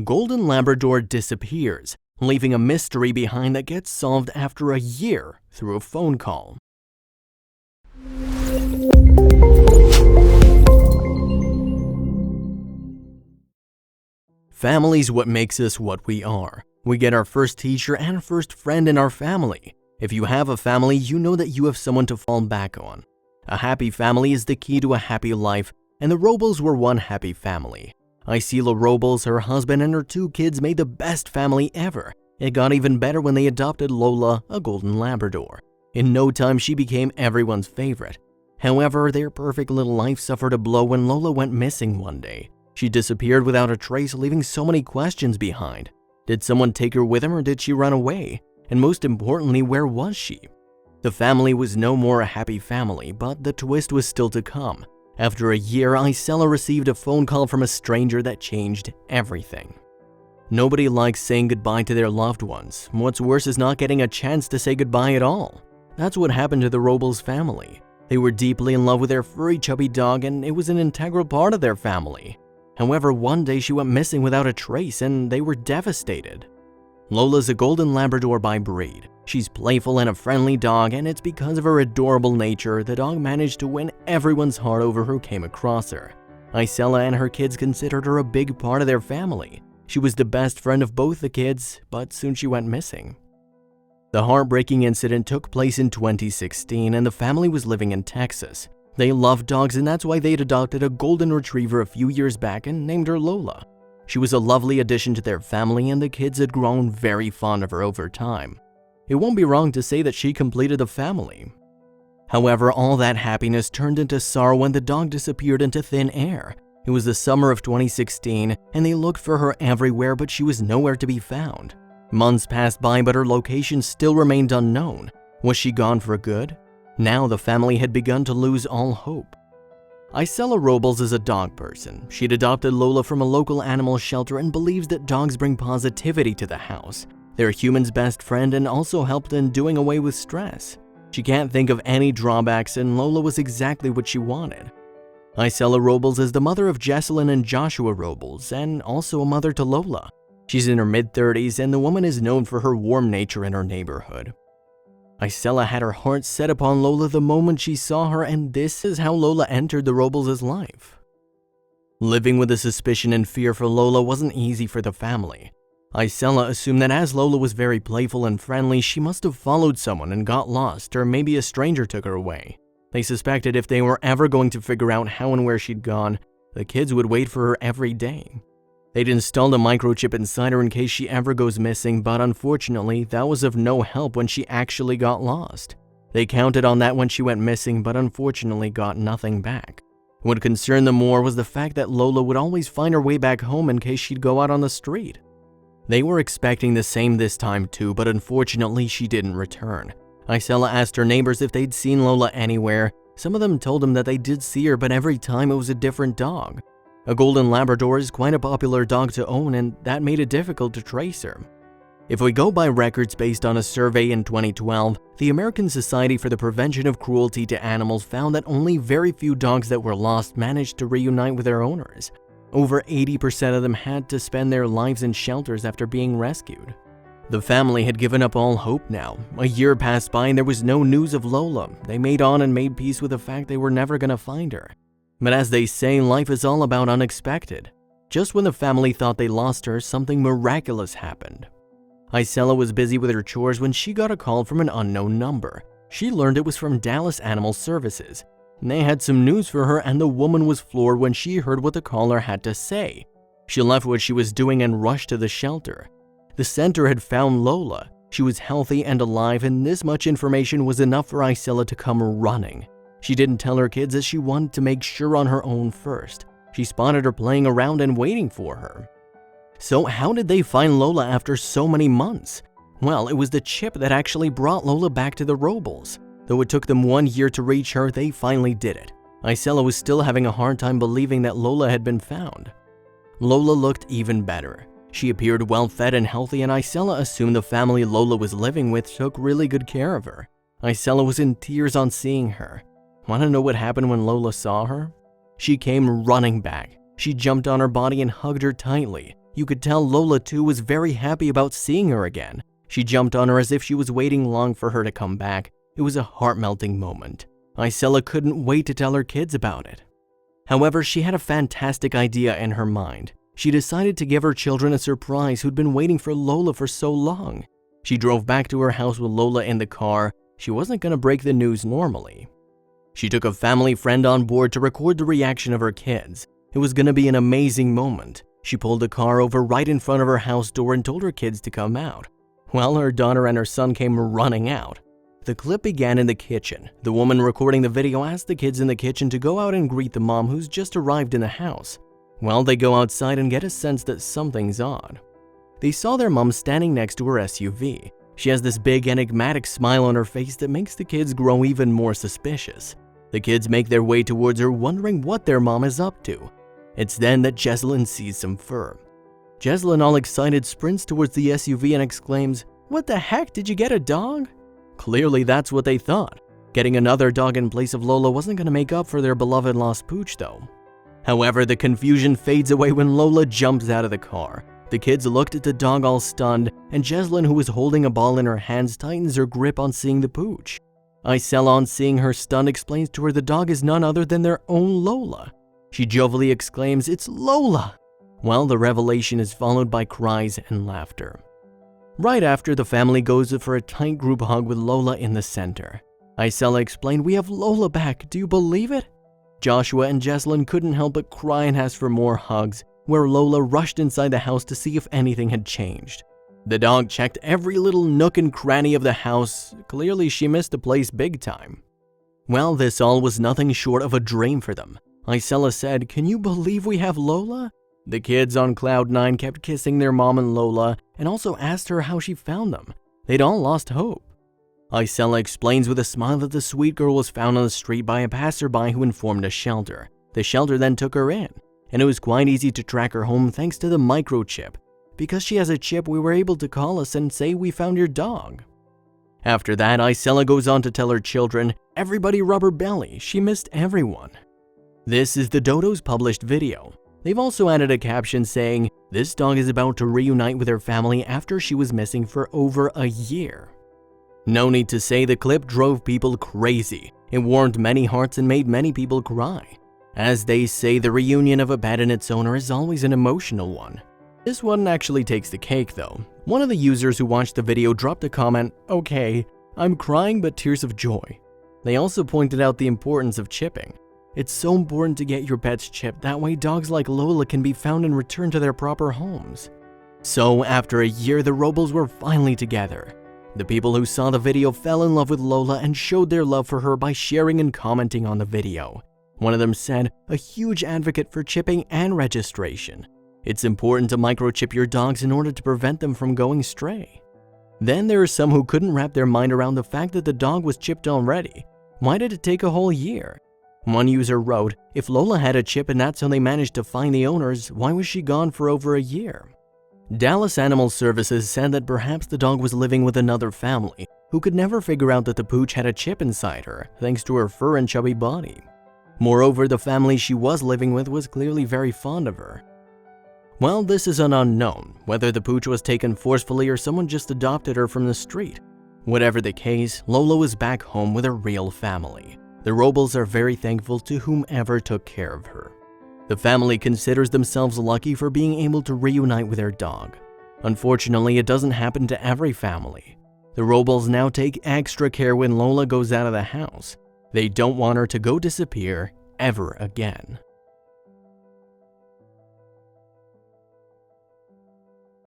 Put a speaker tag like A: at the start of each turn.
A: Golden Labrador disappears, leaving a mystery behind that gets solved after a year through a phone call. Family's what makes us what we are. We get our first teacher and first friend in our family. If you have a family, you know that you have someone to fall back on. A happy family is the key to a happy life, and the Robles were one happy family. Isela Robles, her husband, and her 2 kids made the best family ever. It got even better when they adopted Lola, a Golden Labrador. In no time, she became everyone's favorite. However, their perfect little life suffered a blow when Lola went missing one day. She disappeared without a trace, leaving so many questions behind. Did someone take her with him, or did she run away? And most importantly, where was she? The family was no more a happy family, but the twist was still to come. After a year, Isela received a phone call from a stranger that changed everything. Nobody likes saying goodbye to their loved ones. What's worse is not getting a chance to say goodbye at all. That's what happened to the Robles family. They were deeply in love with their furry chubby dog, and it was an integral part of their family. However, one day she went missing without a trace, and they were devastated. Lola's a Golden Labrador by breed. She's playful and a friendly dog, and it's because of her adorable nature the dog managed to win everyone's heart over who came across her. Isela and her kids considered her a big part of their family. She was the best friend of both the kids, but soon she went missing. The heartbreaking incident took place in 2016, and the family was living in Texas. They loved dogs, and that's why they'd adopted a golden retriever a few years back and named her Lola. She was a lovely addition to their family, and the kids had grown very fond of her over time. It won't be wrong to say that she completed the family. However, all that happiness turned into sorrow when the dog disappeared into thin air. It was the summer of 2016, and they looked for her everywhere, but she was nowhere to be found. Months passed by, but her location still remained unknown. Was she gone for good? Now the family had begun to lose all hope. Isela Robles is a dog person. She'd adopted Lola from a local animal shelter and believes that dogs bring positivity to the house. They're human's best friend and also helped in doing away with stress. She can't think of any drawbacks, and Lola was exactly what she wanted. Isela Robles is the mother of Jesselyn and Joshua Robles, and also a mother to Lola. She's in her mid-30s, and the woman is known for her warm nature in her neighborhood. Isela had her heart set upon Lola the moment she saw her, and this is how Lola entered the Robles' life. Living with the suspicion and fear for Lola wasn't easy for the family. Isela assumed that as Lola was very playful and friendly, she must have followed someone and got lost, or maybe a stranger took her away. They suspected if they were ever going to figure out how and where she'd gone, the kids would wait for her every day. They'd installed a microchip inside her in case she ever goes missing, but unfortunately, that was of no help when she actually got lost. They counted on that when she went missing, but unfortunately got nothing back. What concerned them more was the fact that Lola would always find her way back home in case she'd go out on the street. They were expecting the same this time too, but unfortunately she didn't return. Isela asked her neighbors if they'd seen Lola anywhere. Some of them told them that they did see her, but every time it was a different dog. A Golden Labrador is quite a popular dog to own, and that made it difficult to trace her. If we go by records based on a survey in 2012, the American Society for the Prevention of Cruelty to Animals found that only very few dogs that were lost managed to reunite with their owners. Over 80% of them had to spend their lives in shelters after being rescued. The family had given up all hope now. A year passed by and there was no news of Lola. They made on and made peace with the fact they were never going to find her. But as they say, life is all about unexpected. Just when the family thought they lost her, something miraculous happened. Isela was busy with her chores when she got a call from an unknown number. She learned it was from Dallas Animal Services. They had some news for her, and the woman was floored when she heard what the caller had to say. She left what she was doing and rushed to the shelter. The center had found Lola. She was healthy and alive, and this much information was enough for Isela to come running. She didn't tell her kids as she wanted to make sure on her own first. She spotted her playing around and waiting for her. So how did they find Lola after so many months? Well, it was the chip that actually brought Lola back to the Robles. Though it took them 1 year to reach her, they finally did it. Isela was still having a hard time believing that Lola had been found. Lola looked even better. She appeared well-fed and healthy, and Isela assumed the family Lola was living with took really good care of her. Isela was in tears on seeing her. Want to know what happened when Lola saw her? She came running back. She jumped on her body and hugged her tightly. You could tell Lola too was very happy about seeing her again. She jumped on her as if she was waiting long for her to come back. It was a heart-melting moment. Isela couldn't wait to tell her kids about it. However, she had a fantastic idea in her mind. She decided to give her children a surprise who'd been waiting for Lola for so long. She drove back to her house with Lola in the car. She wasn't going to break the news normally. She took a family friend on board to record the reaction of her kids. It was going to be an amazing moment. She pulled the car over right in front of her house door and told her kids to come out. Well, her daughter and her son came running out. The clip began in the kitchen. The woman recording the video asked the kids in the kitchen to go out and greet the mom who's just arrived in the house. Well, they go outside and get a sense that something's odd. They saw their mom standing next to her SUV. She has this big enigmatic smile on her face that makes the kids grow even more suspicious. The kids make their way towards her, wondering what their mom is up to. It's then that Jessalyn sees some fur. Jessalyn, all excited, sprints towards the SUV and exclaims, "What the heck, did you get a dog?" Clearly, that's what they thought. Getting another dog in place of Lola wasn't going to make up for their beloved lost pooch, though. However, the confusion fades away when Lola jumps out of the car. The kids looked at the dog all stunned, and Jessalyn, who was holding a ball in her hands, tightens her grip on seeing the pooch. Isela, on seeing her stunned, explains to her the dog is none other than their own Lola. She jovially exclaims, "It's Lola!" Well, the revelation is followed by cries and laughter. Right after, the family goes for a tight group hug with Lola in the center. Isela explained, "We have Lola back, do you believe it?" Joshua and Jessalyn couldn't help but cry and ask for more hugs, where Lola rushed inside the house to see if anything had changed. The dog checked every little nook and cranny of the house. Clearly, she missed the place big time. Well, this all was nothing short of a dream for them. Isela said, "Can you believe we have Lola?" The kids on Cloud 9 kept kissing their mom and Lola and also asked her how she found them. They'd all lost hope. Isela explains with a smile that the sweet girl was found on the street by a passerby who informed a shelter. The shelter then took her in, and it was quite easy to track her home thanks to the microchip. Because she has a chip, we were able to call us and say we found your dog. After that, Isela goes on to tell her children, "Everybody rub her belly, she missed everyone." This is the dodo's published video. They've also added a caption saying, "This dog is about to reunite with her family after she was missing for over a year." No need to say the clip drove people crazy. It warmed many hearts and made many people cry. As they say, the reunion of a pet and its owner is always an emotional one. This one actually takes the cake though. One of the users who watched the video dropped a comment, "Okay, I'm crying but tears of joy." They also pointed out the importance of chipping. It's so important to get your pets chipped, that way dogs like Lola can be found and returned to their proper homes. So after a year, the Robles were finally together. The people who saw the video fell in love with Lola and showed their love for her by sharing and commenting on the video. One of them said, "A huge advocate for chipping and registration. It's important to microchip your dogs in order to prevent them from going stray." Then there are some who couldn't wrap their mind around the fact that the dog was chipped already. Why did it take a whole year? One user wrote, "If Lola had a chip and that's how they managed to find the owners, why was she gone for over a year?" Dallas Animal Services said that perhaps the dog was living with another family who could never figure out that the pooch had a chip inside her, thanks to her fur and chubby body. Moreover, the family she was living with was clearly very fond of her. Well, this is an unknown, whether the pooch was taken forcefully or someone just adopted her from the street. Whatever the case, Lola was back home with a real family. The Robles are very thankful to whomever took care of her. The family considers themselves lucky for being able to reunite with their dog. Unfortunately, it doesn't happen to every family. The Robles now take extra care when Lola goes out of the house. They don't want her to go disappear ever again.